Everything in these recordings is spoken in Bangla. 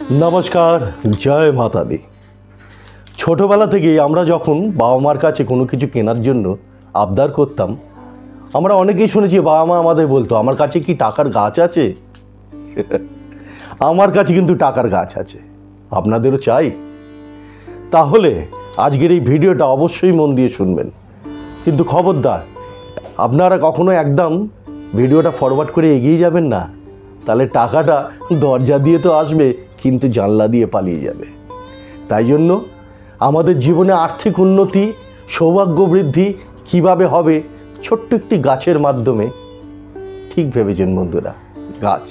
নমস্কার, জয় মাতা দি। ছোটোবেলা থেকেই আমরা যখন বাবা মার কাছে কোনো কিছু কেনার জন্য আবদার করতাম, আমরা অনেকেই শুনেছি বাবা মা আমাদের বলতো, আমার কাছে কি টাকার গাছ আছে? আমার কাছে কিন্তু টাকার গাছ আছে। আপনাদেরও চাই? তাহলে আজকের এই ভিডিওটা অবশ্যই মন দিয়ে শুনবেন, কিন্তু খবরদার আপনারা কখনো একদম ভিডিওটা ফরওয়ার্ড করে এগিয়ে যাবেন না, তাহলে টাকাটা দরজা দিয়ে তো আসবে কিন্তু জানলা দিয়ে পালিয়ে যাবে। তাই জন্য আমাদের জীবনে আর্থিক উন্নতি, সৌভাগ্য বৃদ্ধি কিভাবে হবে? ছোট্ট একটি গাছের মাধ্যমে। ঠিক ভেবেছেন বন্ধুরা, গাছ,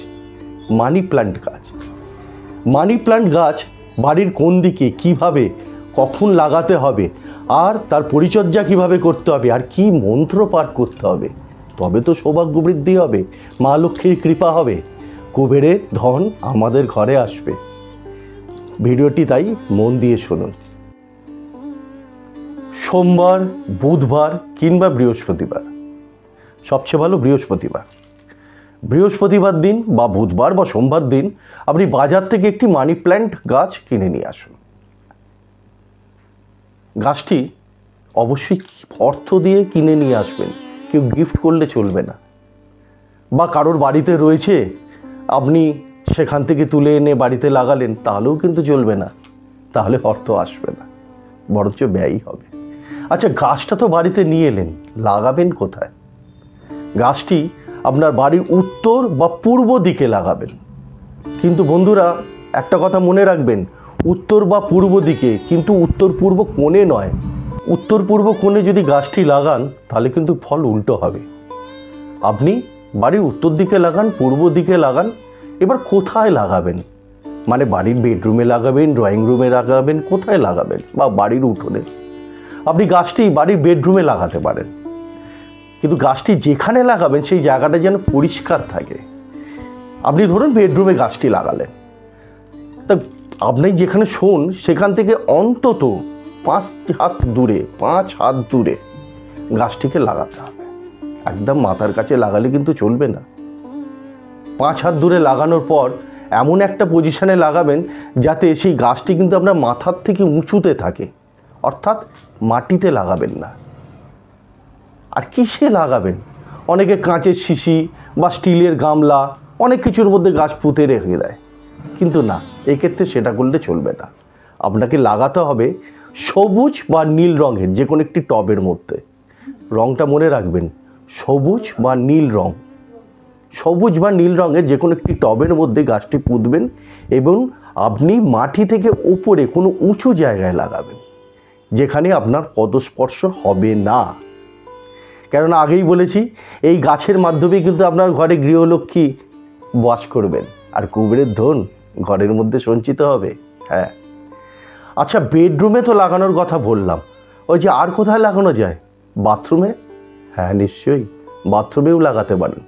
মানি প্ল্যান্ট গাছ। মানি প্ল্যান্ট গাছ বাড়ির কোন দিকে, কিভাবে, কখন লাগাতে হবে, আর তার পরিচর্যা কিভাবে করতে হবে, আর কি মন্ত্র পাঠ করতে হবে, তবে তো সৌভাগ্য বৃদ্ধি হবে, মা লক্ষ্মীর কৃপা হবে, কুবেরের ধন আমাদের ঘরে আসবে। ভিডিওটি তাই মন দিয়ে শুনুন। সোমবার, বুধবার কিংবা বৃহস্পতিবার, সবচেয়ে ভালো বৃহস্পতিবার দিন বা বুধবার বা সোমবার দিন আপনি বাজার থেকে একটি মানি প্ল্যান্ট গাছ কিনে নিয়ে আসুন। গাছটি অবশ্যই অর্থ দিয়ে কিনে নিয়ে আসবেন, কেউ গিফট করলে চলবে না। বা কারোর বাড়িতে রয়েছে, আপনি সেখান থেকে তুলে এনে বাড়িতে লাগালেন, তাহলেও কিন্তু চলবে না, তাহলে অর্থ আসবে না, বরঞ্চ ব্যয়ই হবে। আচ্ছা, গাছটা তো বাড়িতে নিয়ে এলেন, লাগাবেন কোথায়? গাছটি আপনার বাড়ির উত্তর বা পূর্ব দিকে লাগাবেন। কিন্তু বন্ধুরা, একটা কথা মনে রাখবেন, উত্তর বা পূর্ব দিকে, কিন্তু উত্তর পূর্ব কোণে নয়। উত্তর পূর্ব কোণে যদি গাছটি লাগান তাহলে কিন্তু ফল উল্টো হবে। আপনি বাড়ির উত্তর দিকে লাগান, পূর্ব দিকে লাগান। এবার কোথায় লাগাবেন? মানে বাড়ির বেডরুমে লাগাবেন, ড্রয়িং রুমে লাগাবেন, কোথায় লাগাবেন? বা বাড়ির উঠোনে। আপনি গাছটি বাড়ির বেডরুমে লাগাতে পারেন, কিন্তু গাছটি যেখানে লাগাবেন সেই জায়গাটা যেন পরিষ্কার থাকে। আপনি ধরুন বেডরুমে গাছটি লাগালেন, তা আপনি যেখানে শোন সেখান থেকে অন্তত 5 হাত দূরে গাছটিকে লাগাতে হবে। একদম মাথার কাছে লাগালে কিন্তু চলবে না। 5 হাত দূরে লাগানোর পর এমন একটা পজিশনে লাগাবেন যাতে সেই গাছটি কিন্তু আপনার মাথার থেকে উঁচুতে থাকে, অর্থাৎ মাটিতে লাগাবেন না। আর কিসে লাগাবেন? অনেকে কাঁচের শিশি বা স্টিলের গামলা, অনেক কিছুর মধ্যে গাছ পুঁতে রেখে দেয়, কিন্তু না, এক্ষেত্রে সেটা করলে চলবে না। আপনাকে লাগাতে হবে সবুজ বা নীল রঙের যে কোনো একটি টবের মধ্যে। রঙটা মনে রাখবেন, সবুজ বা নীল রঙ। সবুজ বা নীল রঙের যে কোনো একটি টবের মধ্যে গাছটি পুঁতবেন এবং আপনি মাটি থেকে উপরে কোনো উঁচু জায়গায় লাগাবেন, যেখানে আপনার পদস্পর্শ হবে না। কেননা আগেই বলেছি, এই গাছের মাধ্যমে কিন্তু আপনার ঘরে গৃহলক্ষ্মী বাস করবেন, আর কুবেরের ধন ঘরের মধ্যে সঞ্চিত হবে। হ্যাঁ, আচ্ছা, বেডরুমে তো লাগানোর কথা বললাম, ওই যে আর কোথায় লাগানো যায়? বাথরুমে? হ্যাঁ, নিশ্চয়ই বাথরুমেও লাগাতে পারেন।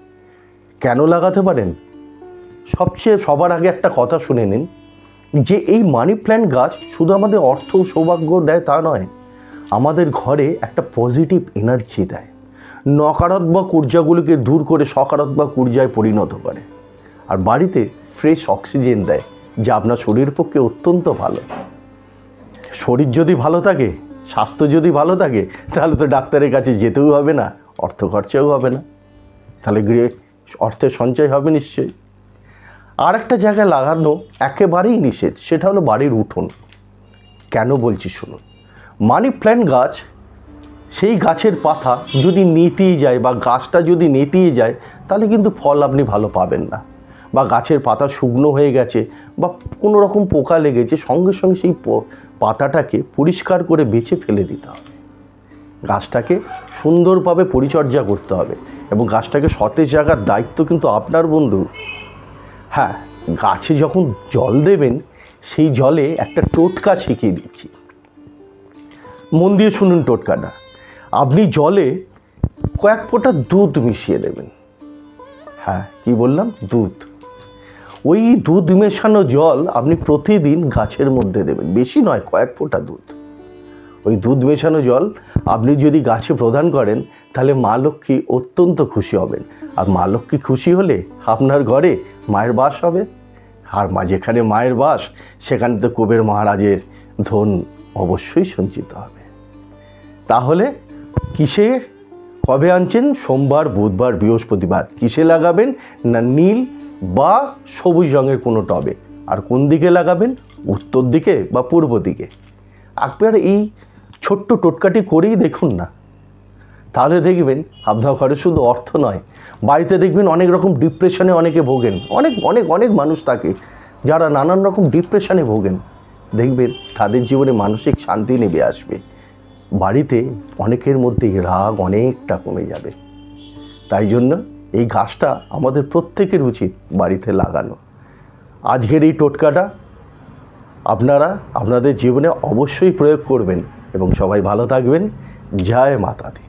কেন লাগাতে পারেন? সবার আগে একটা কথা শুনে নিন, যে এই মানি প্ল্যান্ট গাছ শুধু আমাদের অর্থ সৌভাগ্য দেয় তা নয়, আমাদের ঘরে একটা পজিটিভ এনার্জি দেয়, নকারাত্মক ঊর্জাগুলিকে দূর করে সকারাত্মক ঊর্জায় পরিণত করে, আর বাড়িতে ফ্রেশ অক্সিজেন দেয়, যা আপনার শরীরের পক্ষে অত্যন্ত ভালো। শরীর যদি ভালো থাকে, স্বাস্থ্য যদি ভালো থাকে, তাহলে তো ডাক্তারের কাছে যেতেও হবে না, অর্থ খরচাও হবে না, তাহলে গৃহে অর্থের সঞ্চয় হবে নিশ্চয়ই। আর একটা জায়গায় লাগানো একেবারেই নিষেধ, সেটা হলো বাড়ির উঠোন। কেন বলছি শুনুন। মানি প্ল্যান্ট গাছ, সেই গাছের পাতা যদি নেতিয়ে যায় বা গাছটা যদি নেতিয়ে যায়, তাহলে কিন্তু ফল আপনি ভালো পাবেন না। বা গাছের পাতা শুকনো হয়ে গেছে বা কোনো রকম পোকা লেগেছে, সঙ্গে সঙ্গে সেই পাতাটাকে পরিষ্কার করে বেছে ফেলে দিতে হবে। গাছটাকে সুন্দরভাবে পরিচর্যা করতে হবে এবং গাছটাকে সতেজ রাখার দায়িত্ব কিন্তু আপনার বন্ধু। হ্যাঁ, গাছে যখন জল দেবেন, সেই জলে একটা টোটকা শিখিয়ে দিচ্ছি, মন দিয়ে শুনুন টোটকাটা। আপনি জলে কয়েক ফোঁটা দুধ মিশিয়ে দেবেন। হ্যাঁ, কি বললাম? দুধ। ওই দুধ মেশানো জল আপনি প্রতিদিন গাছের মধ্যে দেবেন, বেশি নয়, কয়েক ফোঁটা দুধ। ওই দুধ মেশানো জল আপনি যদি গাছে প্রদান করেন, তাহলে মা লক্ষ্মী অত্যন্ত খুশি হবেন, আর মা লক্ষ্মী খুশি হলে আপনার ঘরে মায়ের বাস হবে। আর যেখানে মায়ের বাস সেখানে তো কুবের মহারাজের ধন অবশ্যই সঞ্চিত হবে। তাহলে কিসে কবে আনছেন? সোমবার, বুধবার, বৃহস্পতিবার। কিসে লাগাবেন? না নীল বা সবুজ রঙের কোনো টবে। আর কোন দিকে লাগাবেন? উত্তর দিকে বা পূর্ব দিকে। একবার এই ছোট্ট টোটকাটি করেই দেখুন না, তাহলে দেখবেন আপনার ঘরে শুধু অর্থ নয়, বাড়িতে দেখবেন অনেক রকম ডিপ্রেশনে অনেকে ভোগেন। অনেক অনেক অনেক মানুষ থাকে যারা নানান রকম ডিপ্রেশনে ভোগেন। দেখবেন তাদের জীবনে মানসিক শান্তি নেমে আসবে। বাড়িতে অনেকের মধ্যে রাগ অনেকটা কমে যাবে। তাই জন্য এই গাছটা আমাদের প্রত্যেকের উচিত বাড়িতে লাগানো। আজকের এই টোটকাটা আপনারা আপনাদের জীবনে অবশ্যই প্রয়োগ করবেন এবং সবাই ভালো থাকবেন। জয় মাতা দি।